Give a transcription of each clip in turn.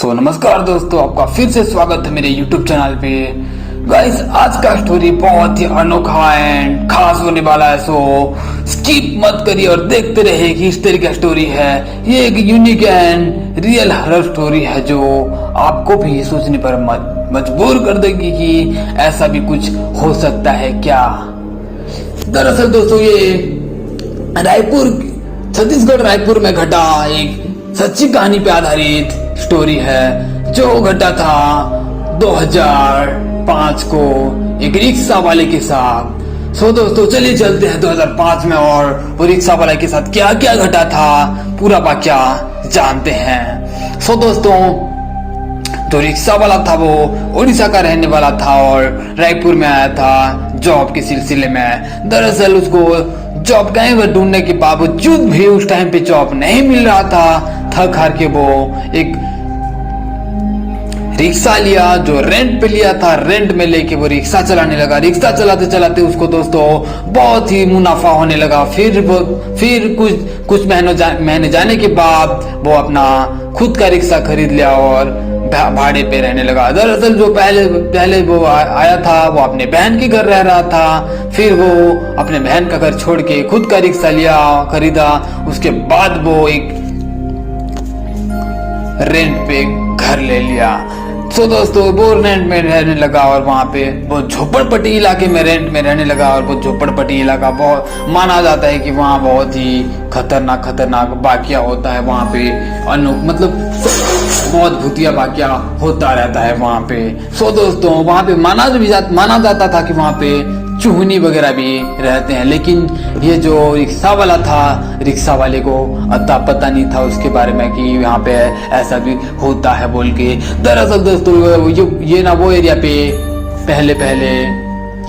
नमस्कार दोस्तों, आपका फिर से स्वागत है मेरे YouTube चैनल पे। गाइस, आज का स्टोरी बहुत ही अनोखा एंड खास होने वाला है, सो स्किप मत करिए और देखते रहिए कि इस तरह की स्टोरी है। ये एक unique and real horror story है जो आपको भी सोचने पर मजबूर कर देगी कि ऐसा भी कुछ हो सकता है क्या। दरअसल दोस्तों, ये छत्तीसगढ़ रायपुर में घटा एक सच्ची कहानी पे आधारित स्टोरी है जो घटा था 2005 को एक रिक्शा वाले के साथ। दोस्तों, चलिए चलते हैं 2005 में और वो रिक्शा वाले के साथ क्या क्या घटा था, पूरा वाकया जानते हैं। दोस्तों, तो रिक्शा वाला था वो उड़ीसा का रहने वाला था और रायपुर में आया था जॉब के सिलसिले में। दरअसल उसको जॉब कहीं पर ढूंढने के बावजूद भी उस टाइम पे जॉब नहीं मिल रहा था। थक हार के वो एक रिक्शा लिया जो रेंट पे लिया था। रेंट में लेके वो रिक्शा चलाने लगा। रिक्शा चलाते चलाते उसको दोस्तों बहुत ही मुनाफा होने लगा। फिर कुछ महीने जाने के बाद वो अपना खुद का रिक्शा खरीद लिया और भाड़े पे रहने लगा। दरअसल जो पहले वो आया था वो अपने बहन के घर रह रहा था। फिर वो अपने बहन का घर छोड़ के खुद का रिक्शा खरीदा। उसके बाद वो एक रेंट पे घर ले लिया। दोस्तों, वो रेंट में रहने लगा और वहाँ पे वो झोपड़पट्टी इलाके में रेंट में रहने लगा। और वो झोपड़पट्टी इलाका बहुत माना जाता है कि वहाँ बहुत ही खतरनाक वाकया होता है। वहाँ पे मतलब बहुत भूतिया वाकया होता रहता है वहाँ पे। दोस्तों, वहाँ पे माना जाता था कि वहाँ पे चूहनी वगैरह भी रहते हैं। लेकिन ये जो रिक्शा वाला था, रिक्शा वाले को अता पता नहीं था उसके बारे में कि यहाँ पे ऐसा भी होता है बोल के। दरअसल दोस्तों, ये ना वो एरिया पे पहले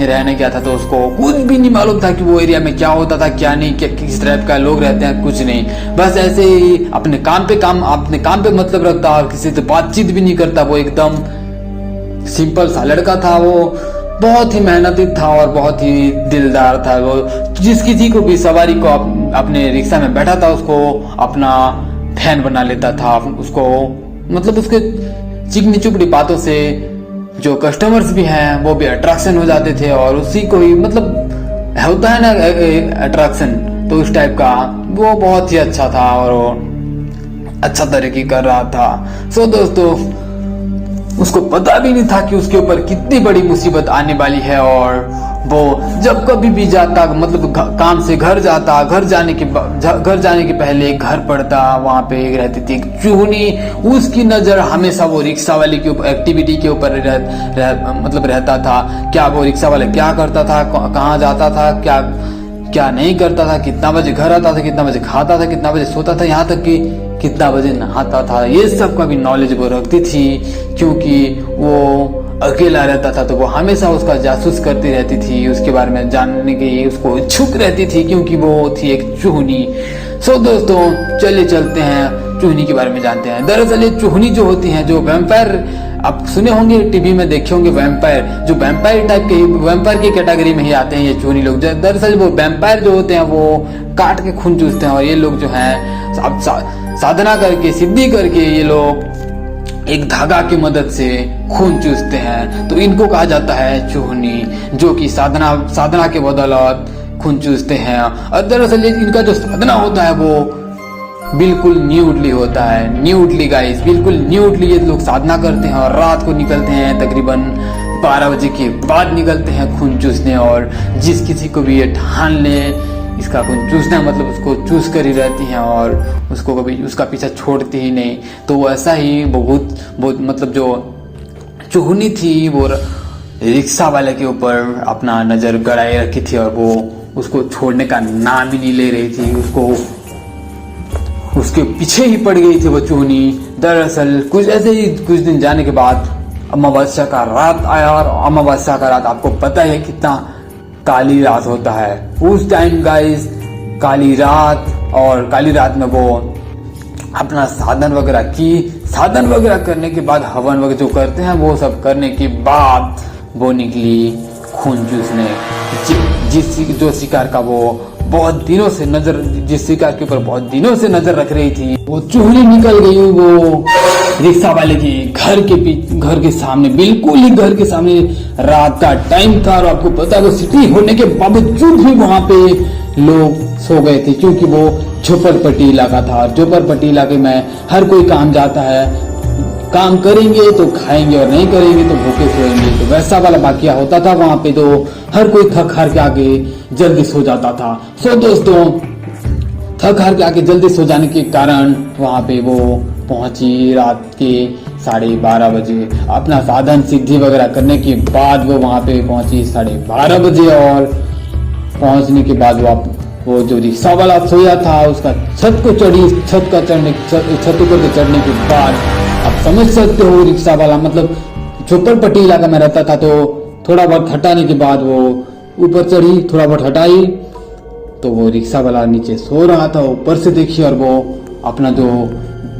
रहने गया था तो उसको कुछ भी नहीं मालूम था कि वो एरिया में क्या होता था क्या नहीं, किस टाइप का लोग रहते हैं, कुछ नहीं। बस ऐसे ही अपने काम पे मतलब रखता और किसी से बातचीत भी नहीं करता। वो एकदम सिंपल सा लड़का था। वो बहुत ही मेहनती था और बहुत ही दिलदार था। वो जिस किसी को भी सवारी को अपने रिक्शा में बैठा था उसको अपना फैन बना लेता था। उसको मतलब उसके चिकनी चुपड़ी बातों से जो कस्टमर्स भी हैं वो भी अट्रैक्शन हो जाते थे और उसी को ही मतलब होता है ना अट्रैक्शन, तो उस टाइप का वो बहुत ही अच्छा था और वो अच्छा तरक्की कर रहा था। दोस्तों, उसको पता भी नहीं था कि उसके ऊपर कितनी बड़ी मुसीबत आने वाली है। और वो जब कभी भी जाता मतलब काम से घर जाता, घर जाने के पहले एक घर पड़ता, वहां पे एक रहती थी एक चूहनी। उसकी नजर हमेशा वो रिक्शा वाले के ऊपर एक्टिविटी के ऊपर मतलब रहता था। क्या वो रिक्शा वाले क्या करता था, कहाँ जाता था, क्या नहीं करता था, कितना बजे घर आता था, कितना बजे खाता था, कितना बजे सोता था, यहाँ तक कि कितना बजे नहाता था। ये सब का भी नॉलेज वो रखती थी क्योंकि वो अकेला रहता था तो वो हमेशा उसका जासूस करती रहती थी। उसके बारे में जानने की उसको इच्छुक रहती थी क्योंकि वो थी एक चूहनी। दोस्तों, चलिए चलते हैं चूहनी के बारे में जानते हैं। दरअसल ये चूहनी जो होती हैं, जो वैम्पायर आप सुने होंगे, टीवी में देखे होंगे, वैम्पायर जो वैम्पायर टाइप के वैम्पायर की कैटेगरी में ही आते हैं ये चूहनी लोग। दरअसल वो वैम्पायर जो होते हैं वो काट के खून चूसते हैं और ये लोग जो हैं साधना करके सिद्धि करके ये लोग एक धागा की मदद से खून चूसते हैं। तो इनको कहा जाता है चूहनी, जो कि साधना के बदौलत खून चूसते हैं। और दरअसल इनका जो साधना होता है वो बिल्कुल न्यूडली होता है। न्यूडली गाइस, बिल्कुल न्यूडली ये लोग साधना करते हैं और रात को निकलते हैं, तकरीबन 12 बजे के बाद निकलते हैं खून चूसने। और जिस किसी को भी ये ठान ले इसका खून चूसना मतलब उसको चूस कर ही रहती हैं और उसको कभी उसका पीछा छोड़ती ही नहीं। तो वो ऐसा ही बहुत मतलब जो चूहनी थी वो रिक्शा वाले के ऊपर अपना नजर गड़ाए रखी थी और वो उसको छोड़ने का नाम ही नहीं ले रही थी। उसके पीछे ही पड़ गई थी वो चूहनी। दरअसल कुछ दिन जाने के बाद अमावस्या का रात आया और अमावस्या का रात आपको पता है कितना काली रात होता है उस टाइम गाइस। काली रात में वो अपना साधन वगैरह करने के बाद हवन वगैरह जो करते हैं वो सब करने के बाद वो निकली खून चूसने। जो शिकार का वो बहुत दिनों से नजर, जिस शिकार के ऊपर बहुत दिनों से नजर रख रही थी, वो चूहनी निकल गई वो रिक्शा वाले के घर के सामने, बिल्कुल ही घर के सामने। रात का टाइम था और आपको पता है वो सिटी होने के बावजूद भी वहां पे लोग सो गए थे, क्योंकि वो झोपड़पट्टी इलाका था। और झोपड़पट्टी इलाके में हर कोई काम जाता है, काम करेंगे तो खाएंगे और नहीं करेंगे तो भूखे सोएंगे। तो वैसा वाला वाकया होता था वहां पे। तो हर कोई थक हार के आके जल्दी सो जाता था। सो दोस्तों, थक हार के आके जल्दी सो जाने के कारण वहां पे वो पहुंची रात के 12:30 बजे। अपना साधन सिद्धि वगैरह करने के बाद वो वहां पे पहुंची 12:30 बजे। और पहुंचने के बाद वो जो रिक्शा वाला सोया था उसका छत ऊपर के चढ़ने के बाद आप समझ सकते हो, रिक्शा वाला मतलब झोपड़पट्टी इलाका में रहता था, तो थोड़ा बहुत हटाने के बाद वो ऊपर चढ़ी, थोड़ा बहुत हटाई तो वो रिक्शा वाला नीचे सो रहा था। ऊपर से देखिए और वो अपना जो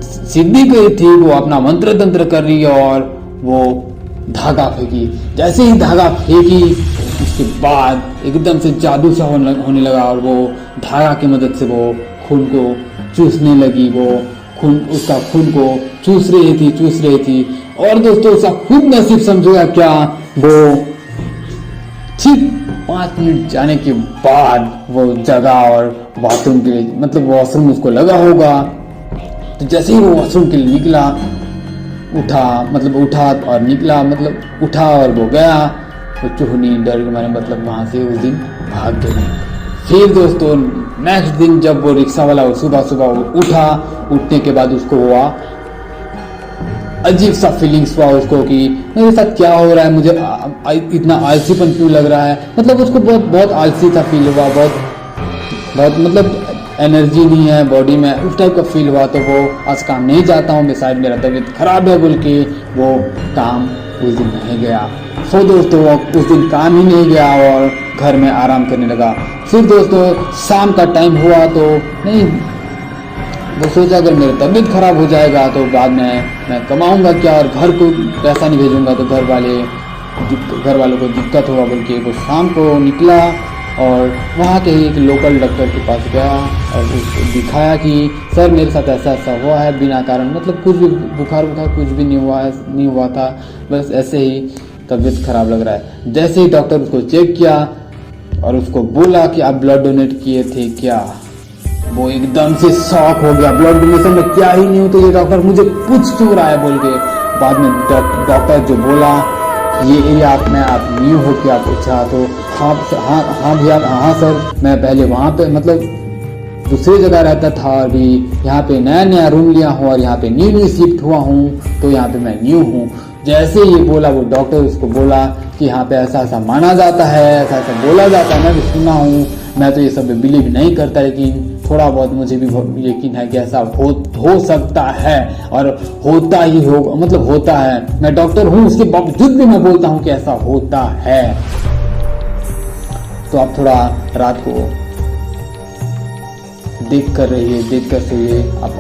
सिद्धि गई थी वो अपना मंत्र तंत्र कर रही और वो धागा फेंकी। जैसे ही धागा फेंकी उसके बाद एकदम से जादू सा होने लगा और वो धागा की मदद से वो खून को चूसने लगी। वो उसका खून को चूस रही थी। और दोस्तों उसका खुद नसीब समझेगा क्या, वो ठीक 5 मिनट जाने के बाद वो जगा और बाथरूम के लिए मतलब वॉशरूम उसको लगा होगा। तो जैसे ही वो वॉशरूम के लिए उठा और वो गया, तो चूहनी डर के मारे मतलब वहां से उस दिन भाग गई। फिर दोस्तों नेक्स्ट दिन जब वो रिक्शा वाला सुबह उठा, उठने के बाद उसको हुआ अजीब सा फीलिंग्स हुआ उसको कि मेरे साथ क्या हो रहा है, मुझे इतना आलसीपन क्यों लग रहा है। मतलब उसको बहुत आलसी सा फील हुआ, बहुत मतलब एनर्जी नहीं है बॉडी में, उस टाइप का फील हुआ। तो वो आज काम नहीं जाता हूँ, मैं शायद मेरा तबीयत खराब है बोल के वो काम उस दिन नहीं गया। सो दोस्तों उस दिन काम ही नहीं गया और घर में आराम करने लगा। फिर दोस्तों शाम का टाइम हुआ तो नहीं, वो सोचा अगर मेरी तबीयत खराब हो जाएगा तो बाद में मैं कमाऊंगा क्या और घर को पैसा नहीं भेजूंगा तो घर वालों को दिक्कत होगा बोल के वो शाम को निकला और वहाँ के एक लोकल डॉक्टर के पास गया और उसको दिखाया कि सर मेरे साथ ऐसा हुआ है बिना कारण, मतलब कुछ भी बुखार कुछ भी नहीं हुआ था, बस ऐसे ही तबीयत खराब लग रहा है। जैसे ही डॉक्टर उसको चेक किया और उसको बोला कि आप ब्लड डोनेट किए थे क्या, वो एकदम से शॉक हो गया। ब्लड डोनेशन में क्या ही नहीं होता, ये डॉक्टर मुझे पूछ क्यों रहा है बोल के। बाद में डॉक्टर जो बोला आप न्यू हो क्या पूछा, तो हाँ भैया हाँ सर, मैं पहले वहाँ पे मतलब दूसरी जगह रहता था और भी यहाँ पे नया रूम लिया हूँ और यहाँ पे न्यू शिफ्ट हुआ हूँ, तो यहाँ पे मैं न्यू हूँ। जैसे ये बोला वो डॉक्टर उसको बोला कि यहाँ पे ऐसा माना जाता है, ऐसा बोला जाता है, मैं भी सुना हूँ, मैं तो ये सब बिलीव नहीं करता, लेकिन थोड़ा बहुत मुझे भी यकीन है कि ऐसा हो सकता है और होता ही होगा, मतलब होता है। मैं डॉक्टर हूँ उसके बावजूद भी मैं बोलता हूँ कि ऐसा होता है। तो आप थोड़ा रात को देख कर सोइए। आप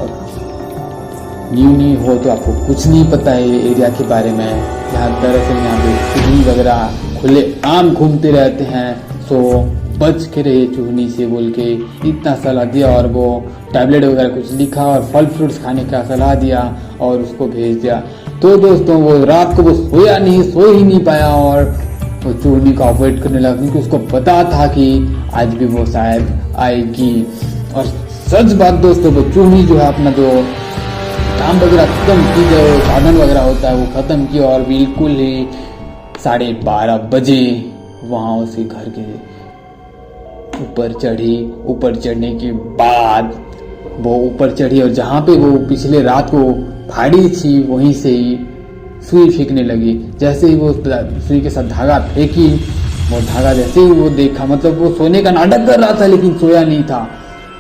न्यू हो तो आपको कुछ नहीं पता है एरिया के बारे में। दरअसल यहाँ पे चूहनी वगैरह खुले आम घूमते रहते हैं, सो बच के रहिए चूहनी से बोल के इतना सलाह दिया। और वो टैबलेट वगैरह कुछ लिखा और फल फ्रूट्स खाने का सलाह दिया और उसको भेज दिया। तो दोस्तों वो रात को वो सो ही नहीं पाया और वो चूहनी का अवॉइड करने लगा, क्योंकि उसको पता था कि आज भी वो शायद आएगी। और सच बात दोस्तों, वो चूहनी जो है अपना जो काम वगैरह खत्म की, जो साधन वगैरह होता है वो खत्म किया और बिल्कुल ही 12:30 बजे वहां उसी घर के ऊपर चढ़ी। ऊपर चढ़ने के बाद वो ऊपर चढ़ी और जहाँ पे वो पिछले रात को फाड़ी थी वहीं से ही सुई फेंकने लगी। जैसे ही वो सुई के साथ धागा फेंकी, वो धागा जैसे ही वो देखा, मतलब वो सोने का नाटक कर रहा था लेकिन सोया नहीं था,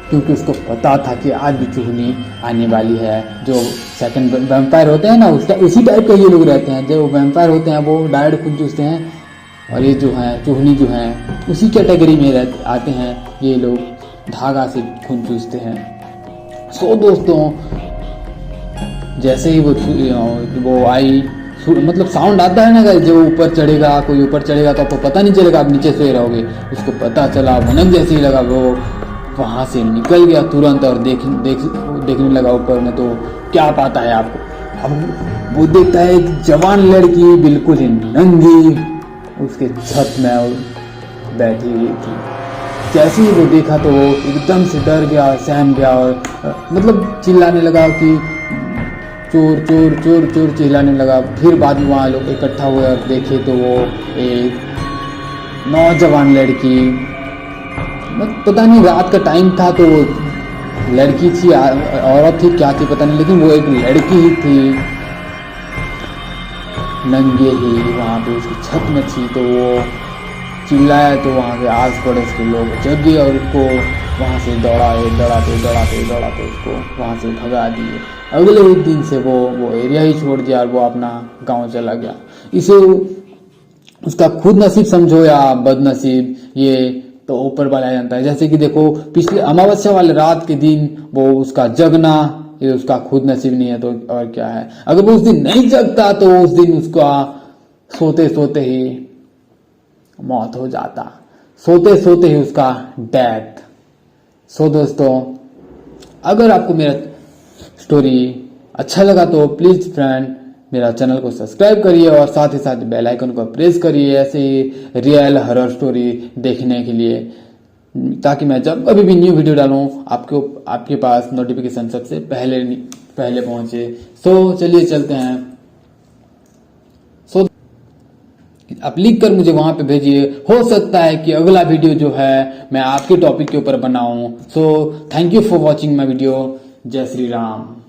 क्योंकि उसको पता था कि आज भी चूहनी आने वाली है। जो सेकंड वैम्पायर होते हैं ना, उसका उसी टाइप का ये लोग रहते हैं। जो वैम्पायर होते हैं वो डायरेक्ट खून चूसते हैं और ये जो है चूहनी जो है उसी कैटेगरी में आते हैं। ये लोग धागा से खून चूसते हैं। सो दोस्तों जैसे ही वो आई मतलब साउंड आता है ना गाइस, जो ऊपर चढ़ेगा, कोई ऊपर चढ़ेगा तो आपको पता नहीं चलेगा, आप नीचे सोए रहोगे। उसको पता चला, भनक जैसे ही लगा, वो वहाँ से निकल गया तुरंत और देखने लगा ऊपर में। तो क्या पाता है आपको, अब वो देखता है एक जवान लड़की बिल्कुल ही नंगी उसके छत में बैठी हुई थी। जैसे ही वो देखा तो वो एकदम से डर गया, सहम गया और मतलब चिल्लाने लगा कि चोर चोर चोर चोर चिल्लाने लगा। फिर बाद में वहाँ लोग इकट्ठा हुए और देखे तो वो एक नौजवान लड़की, पता नहीं रात का टाइम था तो वो लड़की थी, औरत थी, क्या थी पता नहीं, लेकिन वो एक लड़की ही थी, नंगे ही वहाँ पे उसकी छत में थी। तो वो चिल्लाया तो वहाँ के आस पड़ोस के लोग जग गए और उसको वहाँ से दौड़ाते उसको वहाँ से भगा दिए। अगले ही दिन से वो एरिया ही छोड़ दिया और वो अपना गांव चला गया। इसे उसका खुद नसीब समझो या बदनसीब, ये तो ऊपर वाला जानता है। जैसे कि देखो, पिछले अमावस्या वाले रात के दिन वो उसका जगना, ये उसका खुद नसीब नहीं है तो और क्या है। अगर वो उस दिन नहीं जगता तो उस दिन उसका सोते सोते ही मौत हो जाता, सोते सोते ही उसका डेथ। सो दोस्तों, अगर आपको मेरा स्टोरी अच्छा लगा तो प्लीज फ्रेंड मेरा चैनल को सब्सक्राइब करिए और साथ ही साथ बेल आइकन को प्रेस करिए ऐसे ही रियल हॉरर स्टोरी देखने के लिए, ताकि मैं जब कभी भी न्यू वीडियो डालूं आपके पास नोटिफिकेशन सबसे पहले पहुंचे। सो चलिए चलते हैं। सो आप लिख कर मुझे वहां पे भेजिए, हो सकता है कि अगला वीडियो जो है मैं आपके टॉपिक के ऊपर बनाऊं। So thank you for watching my video. जय श्री राम।